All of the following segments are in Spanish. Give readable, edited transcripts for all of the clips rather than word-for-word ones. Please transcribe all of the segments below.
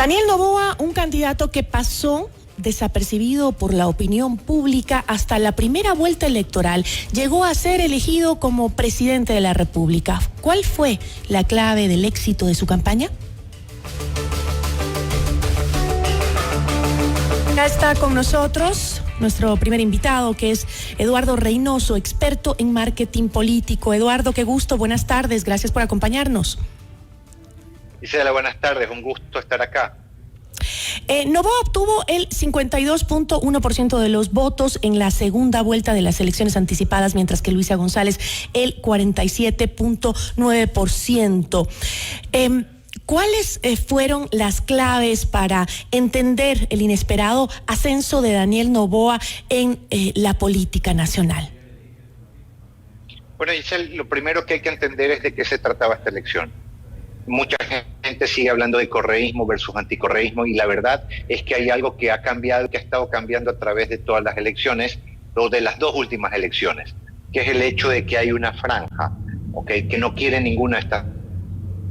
Daniel Noboa, un candidato que pasó desapercibido por la opinión pública hasta la primera vuelta electoral, llegó a ser elegido como presidente de la República. ¿Cuál fue la clave del éxito de su campaña? Ya está con nosotros nuestro primer invitado, que es Eduardo Reynoso, experto en marketing político. Eduardo, qué gusto, buenas tardes, gracias por acompañarnos. Gisela, buenas tardes, un gusto estar acá. Noboa obtuvo el 52.1% de los votos en la segunda vuelta de las elecciones anticipadas, mientras que Luisa González el 47.9%. ¿Cuáles fueron las claves para entender el inesperado ascenso de Daniel Noboa en la política nacional? Bueno, Gisela, lo primero que hay que entender es de qué se trataba esta elección. Mucha gente sigue hablando de correísmo versus anticorreísmo, y la verdad es que hay algo que ha cambiado, que ha estado cambiando a través de todas las elecciones, o de las dos últimas elecciones, que es el hecho de que hay una franja, que no quiere ninguno de estos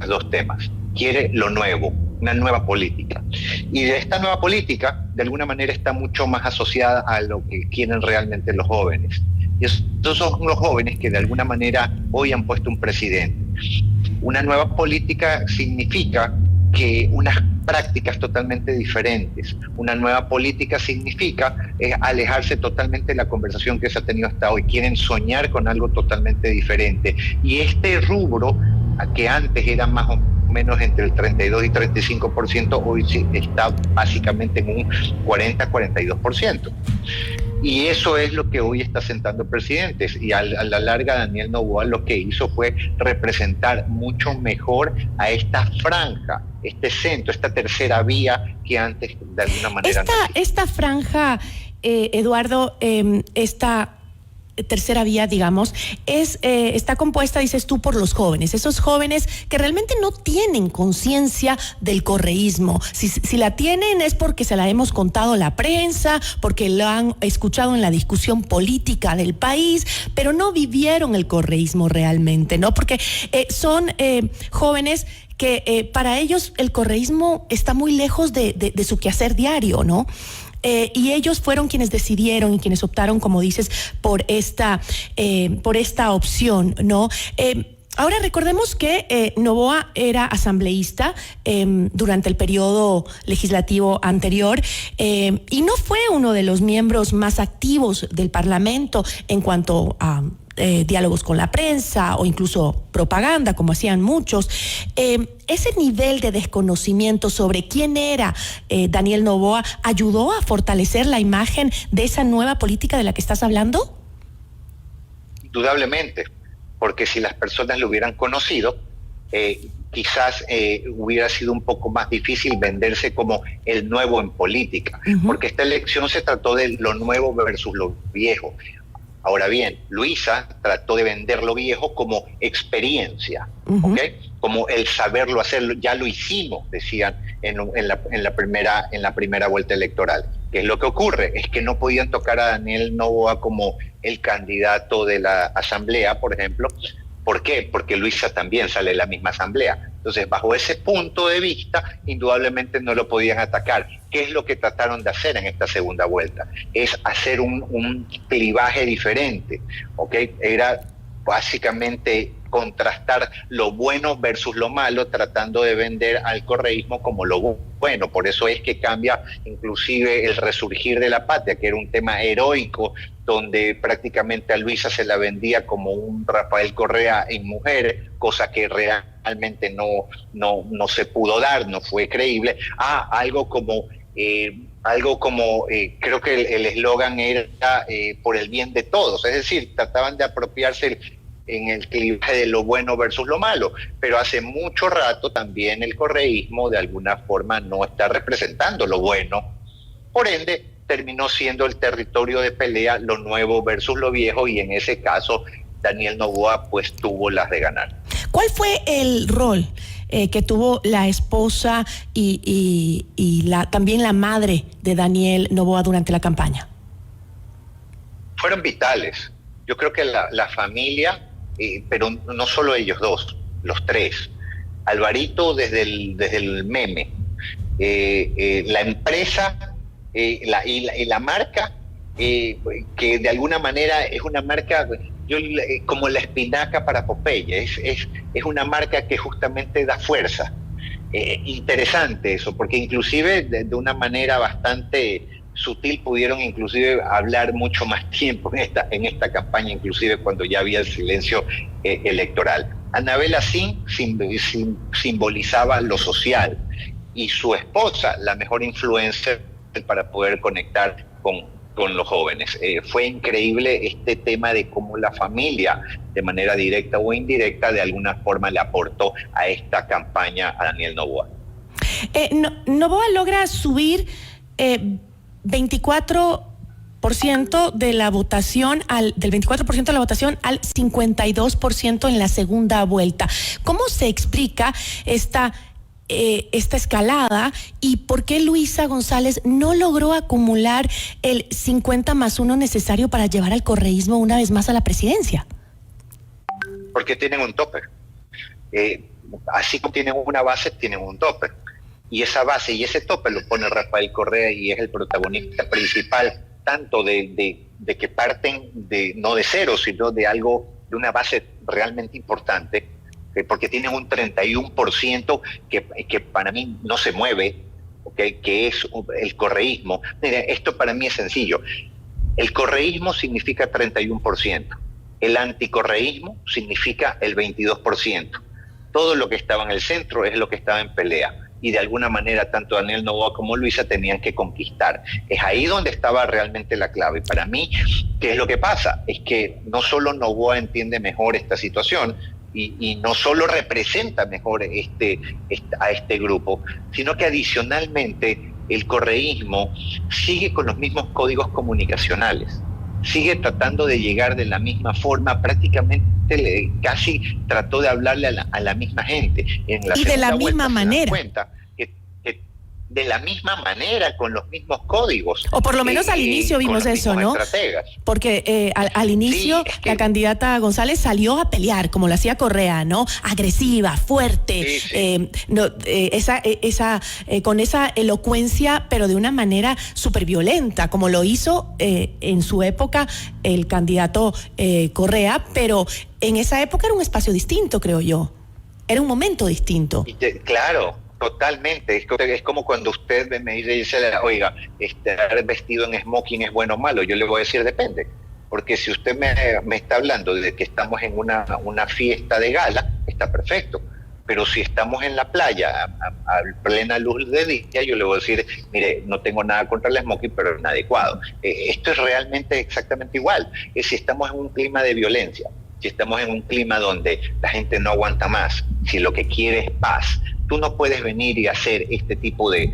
dos temas, quiere lo nuevo, una nueva política. Y de esta nueva política, de alguna manera, está mucho más asociada a lo que quieren realmente los jóvenes. Y estos son los jóvenes que de alguna manera hoy han puesto un presidente. Una nueva política significa que unas prácticas totalmente diferentes. Una nueva política significa alejarse totalmente de la conversación que se ha tenido hasta hoy. Quieren soñar con algo totalmente diferente. Y este rubro, que antes era más o menos entre el 32 y 35%, hoy sí está básicamente en un 40-42%. Y eso es lo que hoy está sentando presidentes. Y a la larga, Daniel Noboa lo que hizo fue representar mucho mejor a esta franja, este centro, esta tercera vía que antes de alguna manera... Esta franja, Eduardo, esta tercera vía, digamos, está compuesta, dices tú, por los jóvenes, esos jóvenes que realmente no tienen conciencia del correísmo. Si la tienen es porque se la hemos contado la prensa, porque lo han escuchado en la discusión política del país, pero no vivieron el correísmo realmente, ¿no? Porque son jóvenes que para ellos el correísmo está muy lejos de su quehacer diario, ¿no? Y ellos fueron quienes decidieron y quienes optaron, como dices, por esta opción, ¿no? Ahora recordemos que Noboa era asambleísta durante el periodo legislativo anterior y no fue uno de los miembros más activos del Parlamento en cuanto a diálogos con la prensa o incluso propaganda, como hacían muchos. Ese nivel de desconocimiento sobre quién era Daniel Noboa ayudó a fortalecer la imagen de esa nueva política de la que estás hablando. Indudablemente, porque si las personas lo hubieran conocido, quizás hubiera sido un poco más difícil venderse como el nuevo en política, porque esta elección se trató de lo nuevo versus lo viejo. Ahora bien, Luisa trató de vender lo viejo como experiencia, como el saberlo hacer, ya lo hicimos, decían en la primera vuelta electoral. ¿Qué es lo que ocurre? Es que no podían tocar a Daniel Noboa como el candidato de la asamblea, por ejemplo. ¿Por qué? Porque Luisa también sale de la misma asamblea. Entonces, bajo ese punto de vista, indudablemente no lo podían atacar. ¿Qué es lo que trataron de hacer en esta segunda vuelta? Es hacer un clivaje diferente, Era básicamente contrastar lo bueno versus lo malo, tratando de vender al correísmo como lo bueno. Por eso es que cambia inclusive el resurgir de la patria, que era un tema heroico, donde prácticamente a Luisa se la vendía como un Rafael Correa en mujeres, cosa que realmente no se pudo dar, no fue creíble. Algo como creo que el eslogan era por el bien de todos, es decir, trataban de apropiarse en el clivaje de lo bueno versus lo malo, pero hace mucho rato también el correísmo de alguna forma no está representando lo bueno, por ende terminó siendo el territorio de pelea lo nuevo versus lo viejo, y en ese caso Daniel Noboa pues tuvo las de ganar. ¿Cuál fue el rol que tuvo la esposa y también la madre de Daniel Noboa durante la campaña? Fueron vitales. Yo creo que la familia, pero no solo ellos dos, los tres. Alvarito desde el meme, la empresa y la marca, que de alguna manera es una marca como la espinaca para Popeye, es una marca que justamente da fuerza. Interesante eso, porque inclusive de una manera bastante sutil pudieron inclusive hablar mucho más tiempo en esta campaña, inclusive cuando ya había el silencio electoral. Anabela simbolizaba lo social y su esposa la mejor influencer para poder conectar con los jóvenes. Fue increíble este tema de cómo la familia, de manera directa o indirecta, de alguna forma le aportó a esta campaña a Daniel Noboa. Noboa logra subir 24% de la votación del 24% de la votación al 52% en la segunda vuelta. ¿Cómo se explica esta escalada y por qué Luisa González no logró acumular el 50+1 necesario para llevar al correísmo una vez más a la presidencia? Porque tienen un tope. Así como tienen una base, tienen un tope. Y esa base y ese tope lo pone Rafael Correa y es el protagonista principal, tanto de que parten no de cero, sino de de una base realmente importante, porque tienen un 31% que para mí no se mueve, ¿okay? Que es el correísmo. Mira, esto para mí es sencillo. El correísmo significa 31%, el anticorreísmo significa el 22%. Todo lo que estaba en el centro es lo que estaba en pelea. Y de alguna manera tanto Daniel Noboa como Luisa tenían que conquistar. Es ahí donde estaba realmente la clave. Y para mí, ¿qué es lo que pasa? Es que no solo Noboa entiende mejor esta situación, y no solo representa mejor a este grupo, sino que adicionalmente el correísmo sigue con los mismos códigos comunicacionales, sigue tratando de llegar de la misma forma, prácticamente casi trató de hablarle a la misma gente. Y de la misma manera. De la misma manera, con los mismos códigos. O por lo menos al inicio vimos eso, ¿no? Estrategas. Porque al inicio sí, la candidata González salió a pelear, como lo hacía Correa, ¿no? Agresiva, fuerte, sí. Con esa elocuencia, pero de una manera súper violenta, como lo hizo en su época el candidato Correa, pero en esa época era un espacio distinto, creo yo. Era un momento distinto. Claro. Totalmente, es como cuando usted me dice, oiga, estar vestido en smoking es bueno o malo. Yo le voy a decir, depende, porque si usted me está hablando de que estamos en una fiesta de gala, está perfecto, pero si estamos en la playa a plena luz de día, yo le voy a decir, mire, no tengo nada contra el smoking, pero es inadecuado. Esto es realmente exactamente igual. Si estamos en un clima de violencia, si estamos en un clima donde la gente no aguanta más, si lo que quiere es paz, tú no puedes venir y hacer este tipo de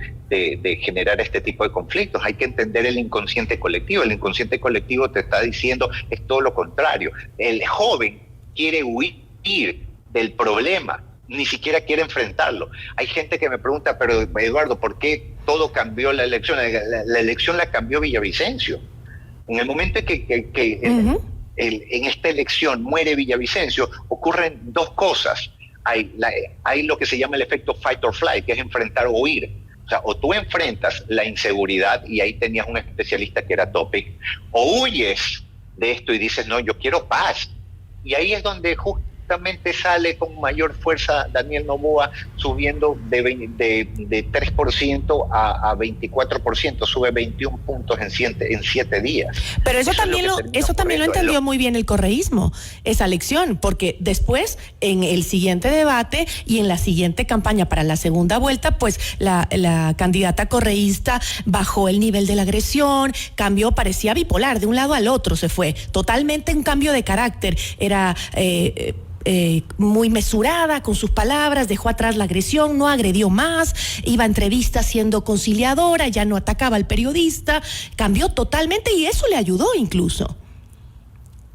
generar este tipo de conflictos. Hay que entender el inconsciente colectivo. El inconsciente colectivo te está diciendo es todo lo contrario. El joven quiere huir del problema, ni siquiera quiere enfrentarlo. Hay gente que me pregunta, pero Eduardo, ¿por qué todo cambió la elección? La elección la cambió Villavicencio. En el momento que en esta elección muere Villavicencio, ocurren dos cosas. Hay lo que se llama el efecto fight or flight, que es enfrentar o huir. O sea, o tú enfrentas la inseguridad, y ahí tenías un especialista que era Topic, o huyes de esto y dices, no, yo quiero paz. Y ahí es donde justamente sale con mayor fuerza Daniel Noboa, subiendo de 3% a 24%, sube 21 puntos en 7 días. Pero eso también lo entendió muy bien el correísmo, esa elección, porque después, en el siguiente debate y en la siguiente campaña para la segunda vuelta, pues la candidata correísta bajó el nivel de la agresión, cambió, parecía bipolar, de un lado al otro se fue, totalmente un cambio de carácter, era muy mesurada con sus palabras, dejó atrás la agresión, no agredió más, iba a entrevistas siendo conciliadora, ya no atacaba al periodista, cambió totalmente y eso le ayudó incluso.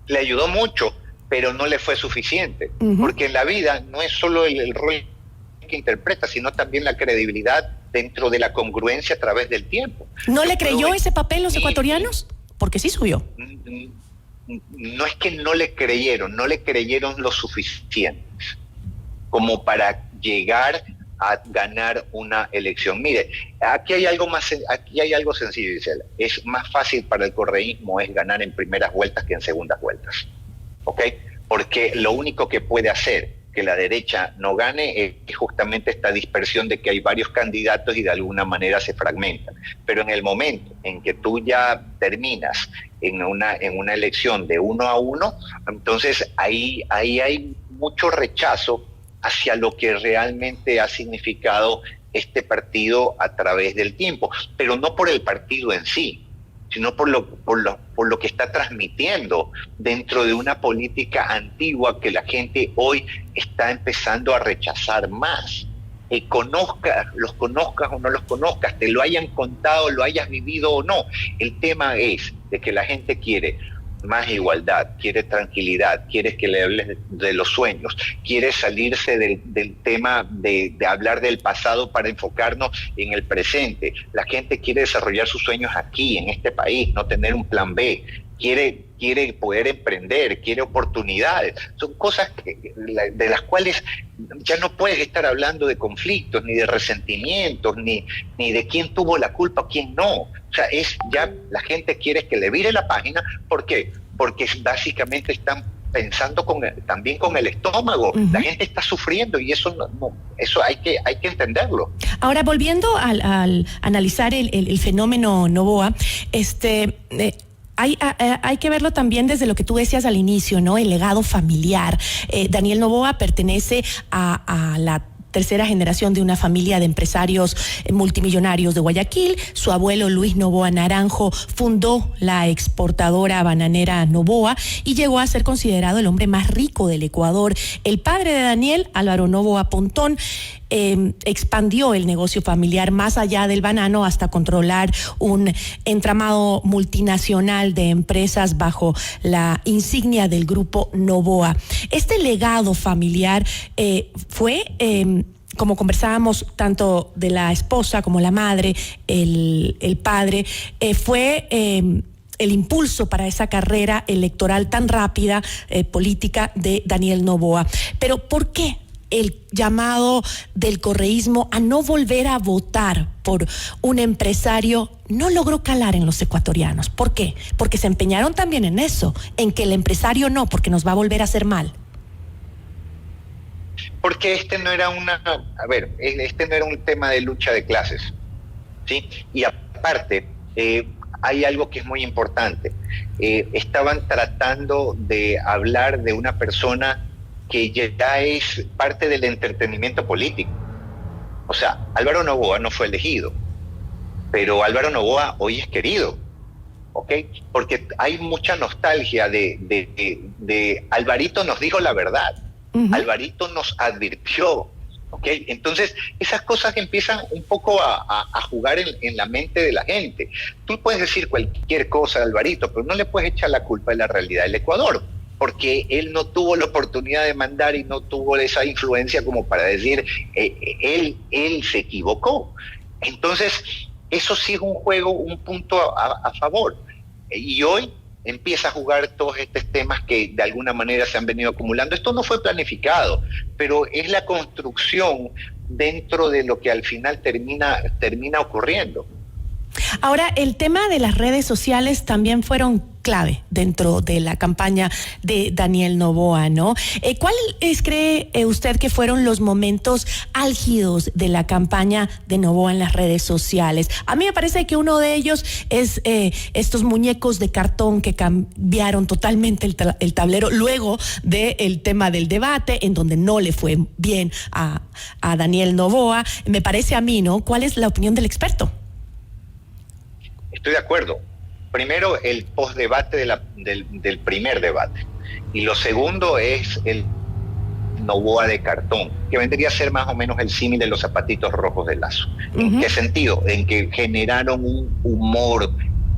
Le ayudó mucho, pero no le fue suficiente, porque en la vida no es solo el rol que interpreta, sino también la credibilidad dentro de la congruencia a través del tiempo. ¿No le creyó ese papel los ecuatorianos? Porque sí subió. No es que no le creyeron lo suficiente como para llegar a ganar una elección. Mire, aquí hay algo sencillo, Gisela. Es más fácil para el correísmo es ganar en primeras vueltas que en segundas vueltas, ¿ok? Porque lo único que puede hacer que la derecha no gane es justamente esta dispersión de que hay varios candidatos y de alguna manera se fragmentan. Pero en el momento en que tú ya terminas en una elección de 1-1, entonces ahí hay mucho rechazo hacia lo que realmente ha significado este partido a través del tiempo, pero no por el partido en sí, sino por lo que está transmitiendo dentro de una política antigua que la gente hoy está empezando a rechazar más. Los conozcas o no los conozcas, te lo hayan contado, lo hayas vivido o no. El tema es de que la gente quiere más igualdad, quiere tranquilidad, quiere que le hables de los sueños, quiere salirse del tema de hablar del pasado para enfocarnos en el presente. La gente quiere desarrollar sus sueños aquí, en este país, no tener un plan B. Quiere poder emprender, quiere oportunidades. Son cosas de las cuales ya no puedes estar hablando de conflictos, ni de resentimientos, ni de quién tuvo la culpa, quién no. O sea, ya la gente quiere que le vire la página. ¿Por qué? Porque básicamente están pensando también con el estómago. La gente está sufriendo y eso eso hay que entenderlo. Ahora, volviendo al analizar el fenómeno Noboa, hay que verlo también desde lo que tú decías al inicio, ¿no? El legado familiar. Daniel Noboa pertenece a la tercera generación de una familia de empresarios multimillonarios de Guayaquil. Su abuelo Luis Noboa Naranjo fundó la exportadora bananera Noboa y llegó a ser considerado el hombre más rico del Ecuador. El padre de Daniel, Álvaro Noboa Pontón, expandió el negocio familiar más allá del banano hasta controlar un entramado multinacional de empresas bajo la insignia del grupo Noboa. Este legado familiar fue, como conversábamos, tanto de la esposa como la madre, el padre, fue el impulso para esa carrera electoral tan rápida, política, de Daniel Noboa. Pero ¿por qué el llamado del correísmo a no volver a votar por un empresario no logró calar en los ecuatorianos? ¿Por qué? Porque se empeñaron también en eso, en que el empresario no, porque nos va a volver a hacer mal. Porque este no era un tema de lucha de clases, ¿sí? Y aparte, hay algo que es muy importante. Estaban tratando de hablar de una persona que ya es parte del entretenimiento político. O sea, Álvaro Noboa no fue elegido, pero Álvaro Noboa hoy es querido, ¿ok? Porque hay mucha nostalgia de Alvarito nos dijo la verdad, Alvarito nos advirtió, ¿ok? Entonces, esas cosas empiezan un poco a jugar en la mente de la gente. Tú puedes decir cualquier cosa de Alvarito, pero no le puedes echar la culpa de la realidad del Ecuador, porque él no tuvo la oportunidad de mandar y no tuvo esa influencia como para decir, él se equivocó. Entonces, eso sí es un juego, un punto a favor. Y hoy empieza a jugar todos estos temas que de alguna manera se han venido acumulando. Esto no fue planificado, pero es la construcción dentro de lo que al final termina ocurriendo. Ahora, el tema de las redes sociales también fueron clave dentro de la campaña de Daniel Noboa, ¿no? ¿Cuáles cree usted que fueron los momentos álgidos de la campaña de Noboa en las redes sociales? A mí me parece que uno de ellos es estos muñecos de cartón que cambiaron totalmente el tablero luego del tema del debate, en donde no le fue bien a Daniel Noboa. Me parece a mí, ¿no? ¿Cuál es la opinión del experto? Estoy de acuerdo. Primero, el post-debate del primer debate. Y lo segundo es el Noboa de cartón, que vendría a ser más o menos el símil de los zapatitos rojos de Lazo. ¿En qué sentido? En que generaron un humor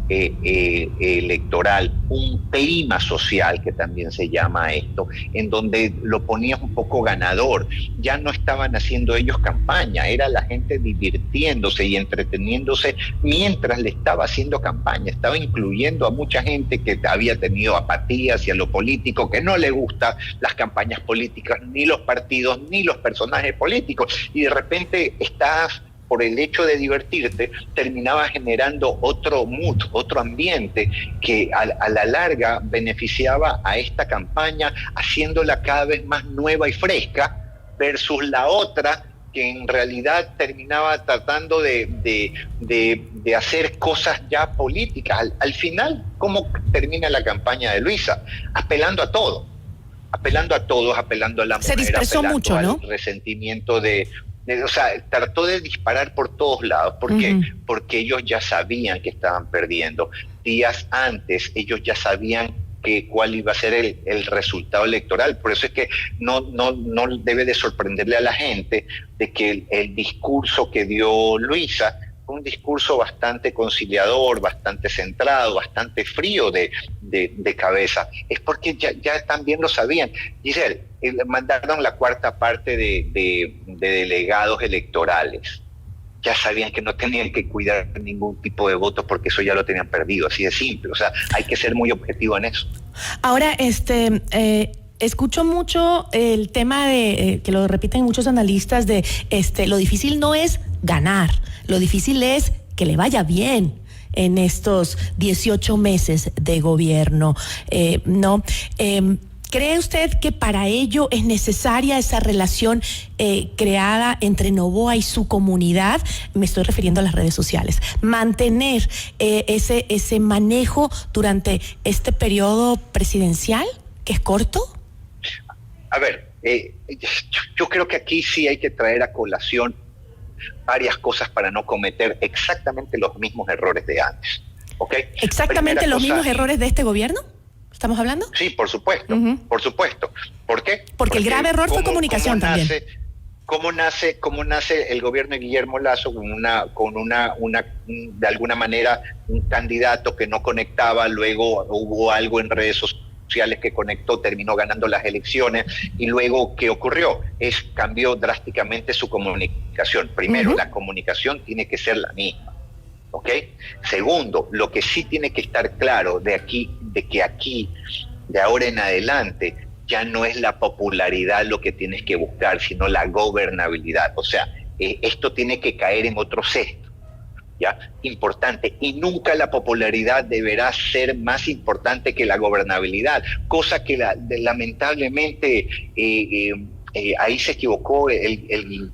electoral, un clima social, que también se llama esto, en donde lo ponías un poco ganador. Ya no estaban haciendo ellos campaña, era la gente divirtiéndose y entreteniéndose mientras le estaba haciendo campaña. Estaba incluyendo a mucha gente que había tenido apatía hacia lo político, que no le gustan las campañas políticas, ni los partidos, ni los personajes políticos, y de repente estás, por el hecho de divertirte, terminaba generando otro mood, otro ambiente que a la larga beneficiaba a esta campaña, haciéndola cada vez más nueva y fresca, versus la otra que en realidad terminaba tratando de hacer cosas ya políticas. Al final, ¿cómo termina la campaña de Luisa? Apelando a todo. Apelando a todos, apelando a la mujer, se dispersó apelando mucho, ¿no? al resentimiento o sea, trató de disparar por todos lados. ¿Por qué? Porque ellos ya sabían que estaban perdiendo. Días antes, ellos ya sabían cuál iba a ser el resultado electoral. Por eso es que no debe de sorprenderle a la gente de que el discurso que dio Luisa fue un discurso bastante conciliador, bastante centrado, bastante frío de cabeza. Es porque ya también lo sabían. Giselle, mandaron la cuarta parte de delegados electorales. Ya sabían que no tenían que cuidar ningún tipo de voto porque eso ya lo tenían perdido, así de simple. O sea, hay que ser muy objetivo en eso. Ahora, escucho mucho el tema de que lo repiten muchos analistas de lo difícil no es ganar, lo difícil es que le vaya bien en estos 18 meses de gobierno, ¿no? ¿Cree usted que para ello es necesaria esa relación creada entre Noboa y su comunidad? Me estoy refiriendo a las redes sociales. Mantener ese manejo durante este periodo presidencial, que es corto. A ver, yo creo que aquí sí hay que traer a colación varias cosas para no cometer exactamente los mismos errores de antes. ¿Okay? ¿Exactamente los mismos errores de este gobierno? ¿Estamos hablando? Sí, por supuesto, por supuesto. ¿Por qué? Porque el grave error fue comunicación también. ¿Cómo nace el gobierno de Guillermo Lasso con de alguna manera un candidato que no conectaba, luego hubo algo en redes sociales que conectó, terminó ganando las elecciones, y luego ¿qué ocurrió? Cambió drásticamente su comunicación. Primero, la comunicación tiene que ser la misma. ¿Ok? Segundo, lo que sí tiene que estar claro de ahora en adelante, ya no es la popularidad lo que tienes que buscar, sino la gobernabilidad. O sea, esto tiene que caer en otro cesto, ¿ya? Importante. Y nunca la popularidad deberá ser más importante que la gobernabilidad, cosa que lamentablemente ahí se equivocó el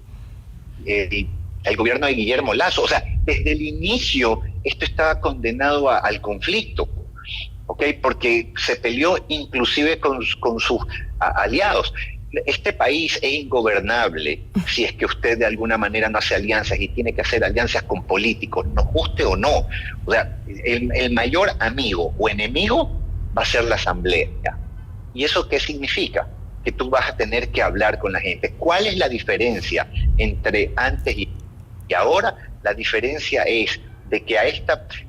gobierno de Guillermo Lasso. O sea, desde el inicio esto estaba condenado al conflicto, ¿ok? Porque se peleó inclusive con sus aliados. Este país es ingobernable si es que usted de alguna manera no hace alianzas, y tiene que hacer alianzas con políticos, nos guste o no. O sea, el mayor amigo o enemigo va a ser la asamblea. ¿Y eso qué significa? Que tú vas a tener que hablar con la gente. ¿Cuál es la diferencia entre antes y ahora? La diferencia es de que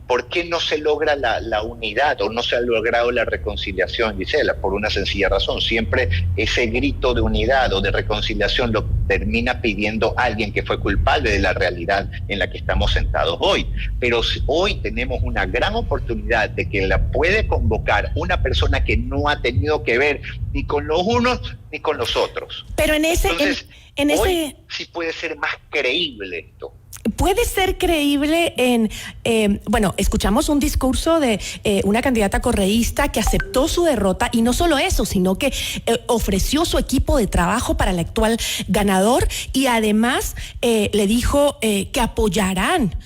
¿por qué no se logra la unidad o no se ha logrado la reconciliación, Gisela? Por una sencilla razón. Siempre ese grito de unidad o de reconciliación lo termina pidiendo alguien que fue culpable de la realidad en la que estamos sentados hoy. Pero hoy tenemos una gran oportunidad de que la puede convocar una persona que no ha tenido que ver ni con los unos ni con los otros. Pero Entonces, hoy sí puede ser más creíble esto. Puede ser creíble bueno, escuchamos un discurso de una candidata correísta que aceptó su derrota, y no solo eso, sino que ofreció su equipo de trabajo para el actual ganador, y además le dijo que apoyarán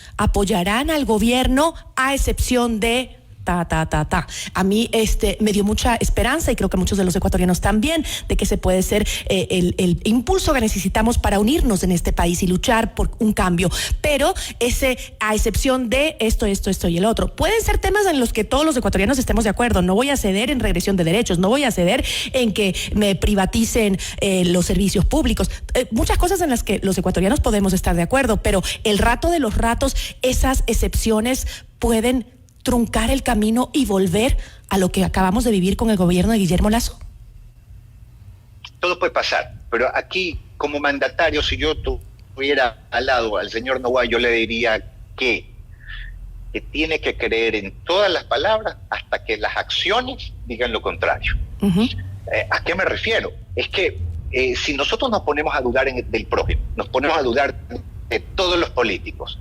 al gobierno a excepción de A mí me dio mucha esperanza, y creo que muchos de los ecuatorianos también, de que se puede ser el impulso que necesitamos para unirnos en este país y luchar por un cambio. Pero a excepción de esto y el otro. Pueden ser temas en los que todos los ecuatorianos estemos de acuerdo. No voy a ceder en regresión de derechos, no voy a ceder en que me privaticen los servicios públicos. Muchas cosas en las que los ecuatorianos podemos estar de acuerdo, pero el rato de los ratos, esas excepciones pueden truncar el camino y volver a lo que acabamos de vivir con el gobierno de Guillermo Lasso? Todo puede pasar, pero aquí como mandatario, si yo tuviera al lado al señor Noboa, yo le diría que tiene que creer en todas las palabras hasta que las acciones digan lo contrario. ¿A qué me refiero? Es que si nosotros nos ponemos a dudar del prójimo, nos ponemos a dudar de todos los políticos,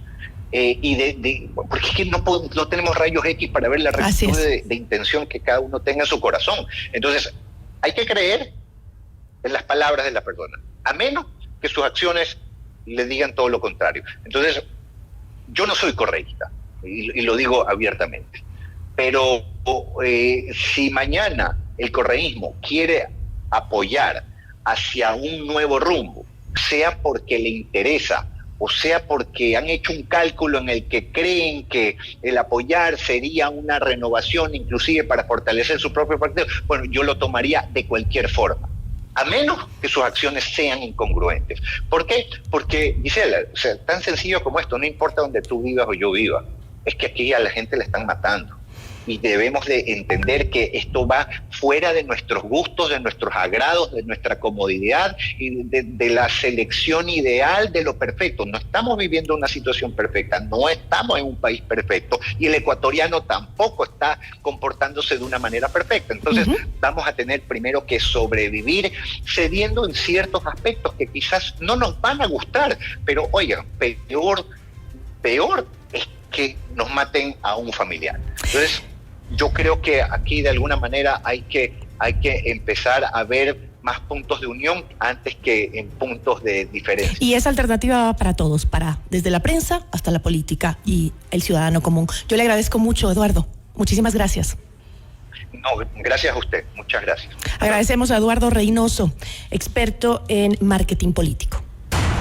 porque es que no tenemos rayos X para ver la rectitud de intención que cada uno tenga en su corazón. Entonces, hay que creer en las palabras de la persona, a menos que sus acciones le digan todo lo contrario. Entonces, yo no soy correísta, y lo digo abiertamente, pero si mañana el correísmo quiere apoyar hacia un nuevo rumbo, sea porque le interesa o sea porque han hecho un cálculo en el que creen que el apoyar sería una renovación inclusive para fortalecer su propio partido, bueno, yo lo tomaría de cualquier forma, a menos que sus acciones sean incongruentes. ¿Por qué? Porque, Gisela, o sea, tan sencillo como esto, no importa donde tú vivas o yo viva, es que aquí a la gente le están matando. Y debemos de entender que esto va fuera de nuestros gustos, de nuestros agrados, de nuestra comodidad y de la selección ideal de lo perfecto. No estamos viviendo una situación perfecta, no estamos en un país perfecto y el ecuatoriano tampoco está comportándose de una manera perfecta. Entonces vamos a tener primero que sobrevivir cediendo en ciertos aspectos que quizás no nos van a gustar, pero oigan, peor es que nos maten a un familiar. Entonces, yo creo que aquí de alguna manera hay que empezar a ver más puntos de unión antes que en puntos de diferencia. Y esa alternativa va para todos, desde la prensa hasta la política y el ciudadano común. Yo le agradezco mucho, Eduardo. Muchísimas gracias. No, gracias a usted. Muchas gracias. Agradecemos a Eduardo Reynoso, experto en marketing político.